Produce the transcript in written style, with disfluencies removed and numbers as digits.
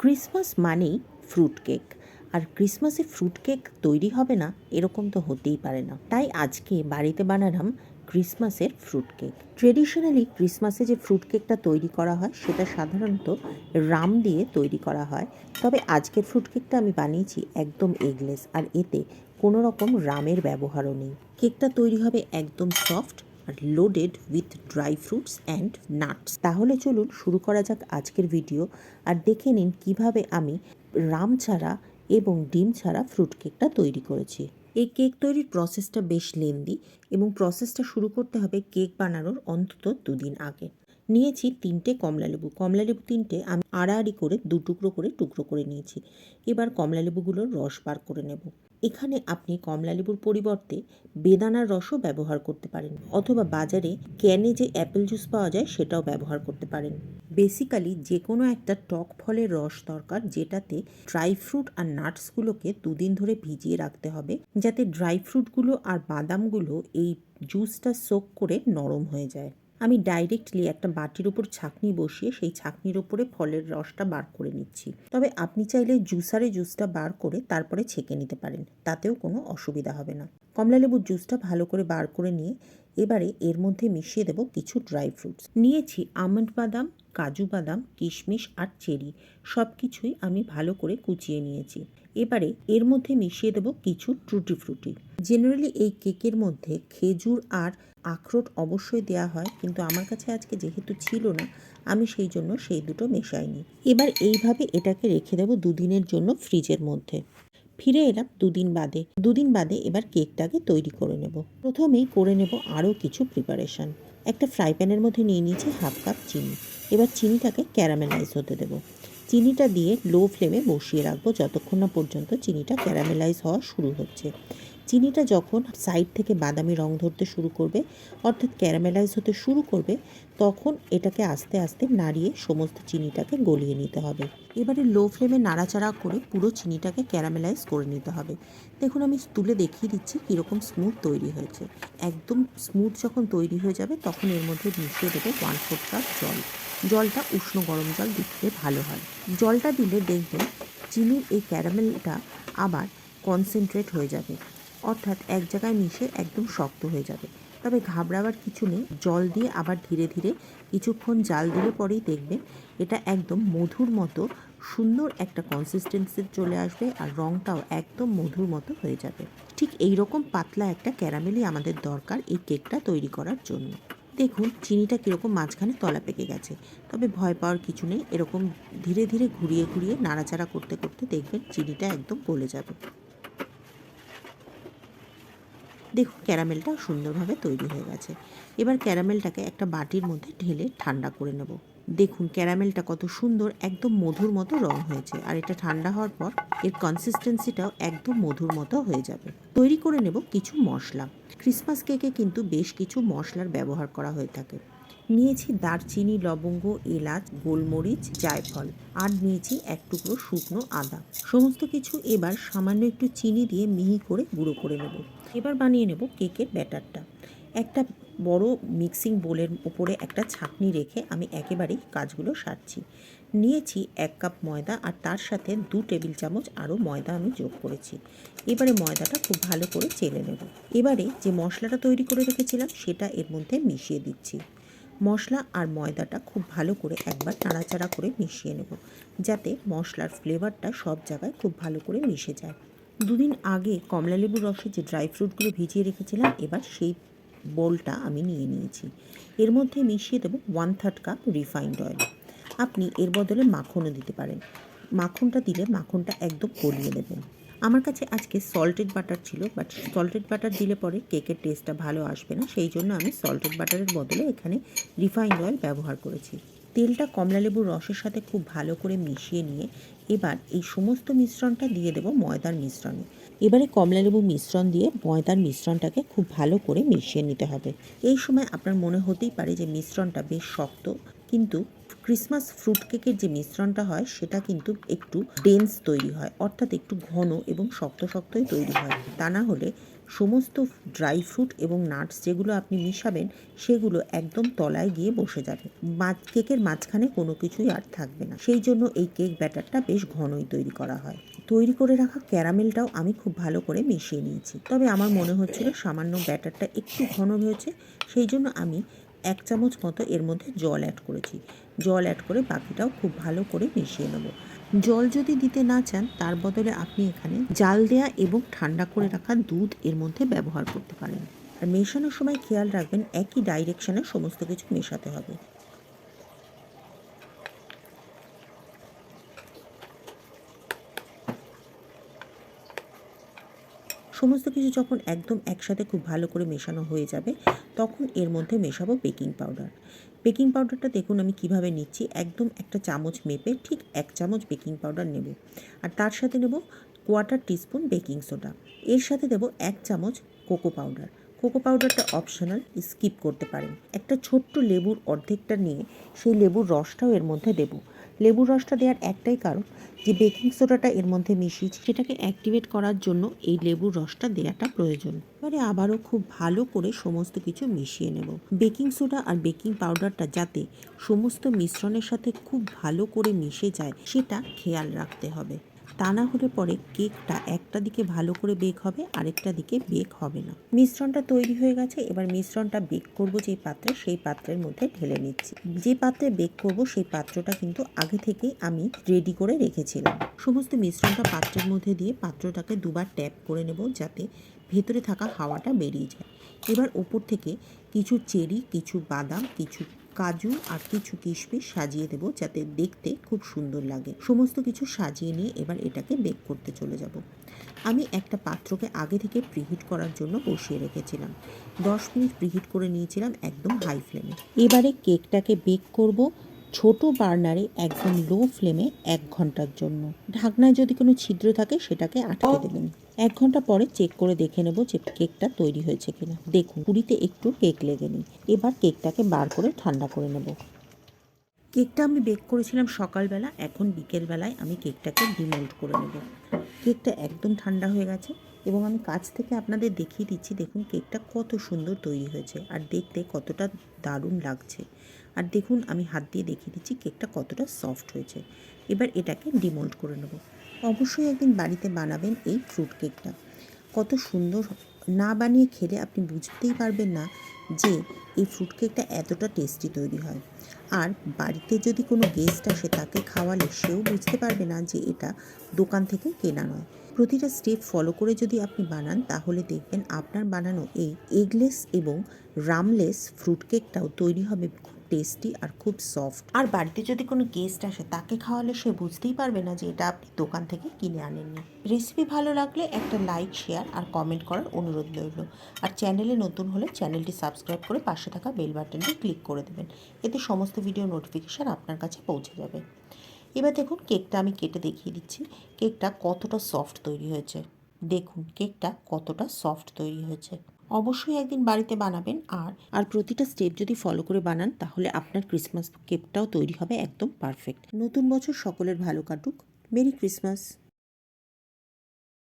Christmas মানেই fruit cake, আর ক্রিসমাসে fruit cake তৈরি হবে না এরকম তো হতেই পারে না। তাই আজকে বাড়িতে বানালাম ক্রিসমাসের ফ্রুট কেক। ট্রেডিশনালি ক্রিসমাসে যে ফ্রুট কেকটা তৈরি করা হয় সেটা সাধারণত রাম দিয়ে তৈরি করা হয়, তবে আজকের ফ্রুট কেকটা আমি বানিয়েছি একদম এগলেস, আর এতে কোনো রকম রামের ব্যবহারও নেই। কেকটা তৈরি হবে একদম সফট আর loaded with dry fruits and nuts. তাহলে চলুন শুরু করা যাক আজকের ভিডিও, আর দেখে নিন কিভাবে আমি রাম ছাড়া এবং ডিম ছাড়া ফ্রুট কেকটা তৈরি করেছি। এই কেক তৈরির প্রসেসটা বেশ লেন্দি, এবং প্রসেসটা শুরু করতে হবে কেক বানানোর অন্তত 2 দিন আগে। নিয়েছি 3টে কমলালেবু। কমলালেবু 3টে আমি আড়াআড়ি করে 2 টুকরো করে নিয়েছি। এবার কমলালেবুগুলোর রস বার করে নেব। এখানে আপনি কমলালেবুর পরিবর্তে বেদানার রসও ব্যবহার করতে পারেন, অথবা বাজারে ক্যানে যে অ্যাপেল জুস পাওয়া যায় সেটাও ব্যবহার করতে পারেন। বেসিক্যালি যে কোনো একটা টক ফলের রস দরকার, যেটাতে ড্রাই ফ্রুট আর নাটসগুলোকে 2 দিন ধরে ভিজিয়ে রাখতে হবে, যাতে ড্রাই ফ্রুটগুলো আর বাদামগুলো এই জুসটা সোক করে নরম হয়ে যায়। আমি ডাইরেক্টলি একটা বাটির উপর ছাঁকনি বসিয়ে সেই ছাঁকনির ওপরে ফলের রসটা বার করে নিচ্ছি। তবে আপনি চাইলে জুসারে জুসটা বার করে তারপরে ছেঁকে নিতে পারেন, তাতেও কোনো অসুবিধা হবে না। কমলালেবুর জুসটা ভালো করে বার করে নিয়ে এবারে এর মধ্যে মিশিয়ে দেব কিছু ড্রাই ফ্রুটস। নিয়েছি আমন্ড বাদাম, কাজু বাদাম, কিশমিশ আর চেরি। সব কিছুই আমি ভালো করে কুচিয়ে নিয়েছি। এবারে এর মধ্যে মিশিয়ে দেব কিছু টুটি ফ্রুটি। জেনারেলি এই কেকের মধ্যে খেজুর আর আখরোট অবশ্যই দেওয়া হয়, কিন্তু আমার কাছে আজকে যেহেতু ছিল না, আমি সেই জন্য সেই দুটো মেশাইনি। এবার এইভাবে এটাকে রেখে দেব 2 দিনের জন্য ফ্রিজের মধ্যে। ফিরে এলাম 2 দিন বাদে। 2 দিন বাদে এবার কেকটাকে তৈরি করে নেব। প্রথমেই করে নেব আরও কিছু প্রিপারেশন। একটা ফ্রাই প্যানের মধ্যে নিয়ে নিয়েছি 1/2 কাপ চিনি। এবার চিনিটাকে ক্যারামেলাইজ হতে দেব। চিনিটা দিয়ে লো ফ্লেমে বসিয়ে রাখবো যতক্ষণ না পর্যন্ত চিনিটা ক্যারামেলাইজ হওয়া শুরু হচ্ছে। চিনিটা যখন সাইড থেকে বাদামি রং ধরতে শুরু করবে, অর্থাৎ ক্যারামেলাইজ হতে শুরু করবে, তখন এটাকে আস্তে আস্তে নাড়িয়ে সমস্ত চিনিটাকে গলিয়ে নিতে হবে। এবারে লো ফ্লেমে নাড়াচাড়া করে পুরো চিনিটাকে ক্যারামেলাইজ করে নিতে হবে। দেখুন আমি তুলে দেখিয়ে দিচ্ছি কীরকম স্মুথ তৈরি হয়েছে। একদম স্মুথ যখন তৈরি হয়ে যাবে তখন এর মধ্যে মিশিয়ে দেবো 1/4 কাপ জল। জলটা উষ্ণ গরম জল দিতে ভালো হয়। জলটা দিলে দেখবেন চিনির এই ক্যারামেলটা আবার কনসেন্ট্রেট হয়ে যাবে, অর্থাৎ এক জায়গায় মিশে একদম শক্ত হয়ে যাবে। তবে ঘাবড়াবার কিছু নেই, জল দিয়ে আবার ধীরে ধীরে কিছুক্ষণ জাল দিলে পরেই দেখবেন এটা একদম মধুর মতো সুন্দর একটা কনসিস্টেন্সি চলে আসবে, আর রঙটাও একদম মধুর মতো হয়ে যাবে। ঠিক এই রকম পাতলা একটা ক্যারামেলই আমাদের দরকার এই কেকটা তৈরি করার জন্য। দেখুন চিনিটা কীরকম মাঝখানে তলা পেকে গেছে, তবে ভয় পাওয়ার কিছু নেই। এরকম ধীরে ধীরে ঘুরিয়ে ঘুরিয়ে নাড়াচাড়া করতে করতে দেখবেন চিনিটা একদম গলে যাবে। দেখুন ক্যারামেলটা সুন্দরভাবে তৈরি হয়ে গেছে। এবার ক্যারামেলটাকে একটা বাটির মধ্যে ঢেলে ঠান্ডা করে নেব। দেখুন ক্যারামেলটা কত সুন্দর একদম মধুর মতো রং হয়েছে, আর এটা ঠান্ডা হওয়ার পর এর কনসিস্টেন্সিটাও একদম মধুর মতো হয়ে যাবে। তৈরি করে নেব কিছু মশলা। ক্রিসমাস কেকে কিন্তু বেশ কিছু মশলার ব্যবহার করা হয়ে থাকে। নিয়েছি দারচিনি, লবঙ্গ, এলাচ, গোলমরিচ, জায়ফল, আর নিয়েছি 1 টুকরো শুকনো আদা। সমস্ত কিছু এবার সামান্য একটু চিনি দিয়ে মিহি করে গুঁড়ো করে নেব। এবার বানিয়ে নেব কেকের ব্যাটারটা। একটা বড় মিক্সিং বোলের উপরে একটা ছাঁকনি রেখে আমি একেবারেই কাজগুলো সারছি। নিয়েছি 1 কাপ ময়দা, আর তার সাথে 2 টেবিল চামচ আরও ময়দা আমি যোগ করেছি। এবারে ময়দাটা খুব ভালো করে চেলে নেব। এবারে যে মশলাটা তৈরি করে রেখেছিলাম সেটা এর মধ্যে মিশিয়ে দিচ্ছি। মশলা আর ময়দাটা খুব ভালো করে একবার নাড়াচাড়া করে মিশিয়ে নেব, যাতে মশলার ফ্লেভারটা সব জায়গায় খুব ভালো করে মিশে যায়। 2 দিন আগে কমলালেবুর রসে যে ড্রাই ফ্রুটগুলো ভিজিয়ে রেখেছিলাম, এবার সেই বোলটা আমি নিয়ে নিয়েছি। এর মধ্যে মিশিয়ে দেবো 1/3 কাপ রিফাইন্ড অয়েল। আপনি এর বদলে মাখনও দিতে পারেন। মাখনটা দিলে মাখনটা একদম গলিয়ে দেবেন। আমার কাছে আজকে সল্টেড বাটার ছিল, বাট সল্টেড বাটার দিলে পরে কেকের টেস্টটা ভালো আসবে না, সেই জন্য আমি সল্টেড বাটারের বদলে এখানে রিফাইন্ড অয়েল ব্যবহার করেছি। তেলটা কমলালেবুর রসের সাথে খুব ভালো করে মিশিয়ে নিয়ে এবার এই সমস্ত মিশ্রণটা দিয়ে দেবো ময়দার মিশ্রণে। এবারে কমলালেবু মিশ্রণ দিয়ে ময়দার মিশ্রণটাকে খুব ভালো করে মিশিয়ে নিতে হবে। এই সময় আপনার মনে হতেই পারে যে মিশ্রণটা বেশ শক্ত, কিন্তু ক্রিসমাস ফ্রুট কেকের যে মিশ্রণটা হয় সেটা কিন্তু একটু ডেন্স তৈরি হয়, অর্থাৎ একটু ঘন এবং শক্ত শক্তই তৈরি হয়। তা না হলে সমস্ত ড্রাই ফ্রুট এবং নাটস যেগুলো আপনি মিশাবেন সেগুলো একদম তলায় গিয়ে বসে যাবে। কেকের মাঝখানে কোনো কিছুই আর থাকবে না। সেই জন্য এই কেক ব্যাটারটা বেশ ঘনই তৈরি করা হয়। তৈরি করে রাখা ক্যারামেলটাও আমি খুব ভালো করে মিশিয়ে নিয়েছি, তবে আমার মনে হচ্ছিল সামান্য ব্যাটারটা একটু ঘন হয়েছে, সেই জন্য আমি 1 চামচ মতো এর মধ্যে জল অ্যাড করেছি। জল অ্যাড করে বাকিটাও খুব ভালো করে মিশিয়ে নেব। জল যদি দিতে না চান তার বদলে আপনি এখানে জাল দেয়া এবং ঠান্ডা করে রাখা দুধ এর মধ্যে ব্যবহার করতে পারেন। আর মেশানোর সময় খেয়াল রাখবেন একই ডাইরেকশনে সমস্ত কিছু মেশাতে হবে। সমস্ত কিছু যখন একদম একসাথে খুব ভালো করে মেশানো হয়ে যাবে তখন এর মধ্যে মেশাবো বেকিং পাউডার। বেকিং পাউডারটা দেখুন আমি কিভাবে নিচ্ছি, একদম একটা চামচ মেপে ঠিক 1 চামচ বেকিং পাউডার নেব। আর তার সাথে নেব 1/4 টিস্পুন বেকিং সোডা। এর সাথে দেব 1 চামচ কোকো পাউডার। কোকো পাউডারটা অপশনাল, স্কিপ করতে পারেন। একটা ছোট্ট লেবুর অর্ধেকটা নিয়ে সেই লেবুর রসটাও এর মধ্যে দেব। লেবুর রসটা দেওয়ার একটাই কারণ, যে বেকিং সোডাটা এর মধ্যে মিশিয়েছি সেটাকে অ্যাক্টিভেট করার জন্য এই লেবুর রসটা দেওয়াটা প্রয়োজন। এবারে আবারও খুব ভালো করে সমস্ত কিছু মিশিয়ে নেব। বেকিং সোডা আর বেকিং পাউডারটা যাতে সমস্ত মিশ্রণের সাথে খুব ভালো করে মিশে যায় সেটা খেয়াল রাখতে হবে। তা না হলে পরে কেকটা একটা দিকে ভালো করে বেক হবে, আরেকটা দিকে বেক হবে না। মিশ্রণটা তৈরি হয়ে গেছে, এবার মিশ্রণটা বেক করব যেই পাত্রে সেই পাত্রের মধ্যে ঢেলে নিচ্ছি। যে পাত্রে বেক করব সেই পাত্রটা কিন্তু আগে থেকেই আমি রেডি করে রেখেছিলাম। সমস্ত মিশ্রণটা পাত্রের মধ্যে দিয়ে পাত্রটাকে দুবার ট্যাপ করে নেব যাতে ভেতরে থাকা হাওয়াটা বেরিয়ে যায়। এবার ওপর থেকে কিছু চেরি, কিছু বাদাম, কিছু কাজু আর কিছু কিশমিশ সাজিয়ে দেবো যাতে দেখতে খুব সুন্দর লাগে। সমস্ত কিছু সাজিয়ে নিয়ে এবার এটাকে বেক করতে চলে যাব। আমি একটা পাত্রকে আগে থেকে প্রিহিট করার জন্য বসিয়ে রেখেছিলাম। 10 মিনিট প্রিহিট করে নিয়েছিলাম একদম হাই ফ্লেমে। এবারে কেকটাকে বেক করব ছোট বার্নারে একদম লো ফ্লেমে 1 ঘন্টার জন্য। ঢাকনায় যদি কোনো ছিদ্র থাকে সেটাকে আটকে দেবেন। 1 ঘন্টা পরে চেক করে দেখে নেব যে কেকটা তৈরি হয়েছে কিনা। দেখুন পুরিতে একটু কেক লেগে নেই। এবার কেকটাকে বার করে ঠান্ডা করে নেব। কেকটা আমি বেক করেছিলাম সকালবেলা, এখন বিকেলবেলায় আমি কেকটাকে ডিমোল্ড করে নেব। কেকটা একদম ঠান্ডা হয়ে গেছে এবং আমি কাছ থেকে আপনাদের দেখিয়ে দিচ্ছি। দেখুন কেকটা কত সুন্দর তৈরি হয়েছে আর দেখতে কতটা দারুণ লাগছে। আর দেখুন আমি হাত দিয়ে দেখিয়ে দিচ্ছি কেকটা কতটা সফট হয়েছে। এবার এটাকে ডিমোল্ড করে নেব। অবশ্যই একদিন বাড়িতে বানাবেন এই ফ্রুট কেকটা। কত সুন্দর, না বানিয়ে খেলে আপনি বুঝতেই পারবেন না যে এই ফ্রুট কেকটা এতটা টেস্টি তৈরি হয়। আর বাড়িতে যদি কোনো গেস্ট আসে তাকে খাওয়ালে সেও বুঝতে পারবে না যে এটা দোকান থেকে কেনা নয়। প্রতিটা স্টেপ ফলো করে যদি আপনি বানান তাহলে দেখবেন আপনার বানানো এই এগলেস এবং রামলেস ফ্রুট কেকটাও তৈরি হবে খুব টেস্টি আর খুব সফট। আর বাড়িতে যদি কোনো গেস্ট আসে তাকে খাওয়ালে সে বুঝতেই পারবে না যে এটা আপনি দোকান থেকে কিনে আনেননি। রেসিপি ভালো লাগলে একটা লাইক, শেয়ার আর কমেন্ট করার অনুরোধ রইল। আর চ্যানেলে নতুন হলে চ্যানেলটি সাবস্ক্রাইব করে পাশে থাকা বেল বাটনটি ক্লিক করে দেবেন। এতে সমস্ত ভিডিও নোটিফিকেশান আপনার কাছে পৌঁছে যাবে। এবার দেখুন কেকটা আমি কেটে দেখিয়ে দিচ্ছি কেকটা কতটা সফট তৈরি হয়েছে। দেখুন কেকটা কতটা সফট তৈরি হয়েছে। অবশ্যই একদিন বাড়িতে বানাবেন। আর প্রতিটা স্টেপ যদি ফলো করে বানান তাহলে আপনার ক্রিসমাস কেকটাও তৈরি হবে একদম পারফেক্ট। নতুন বছর সকলের ভালো কাটুক। Merry Christmas.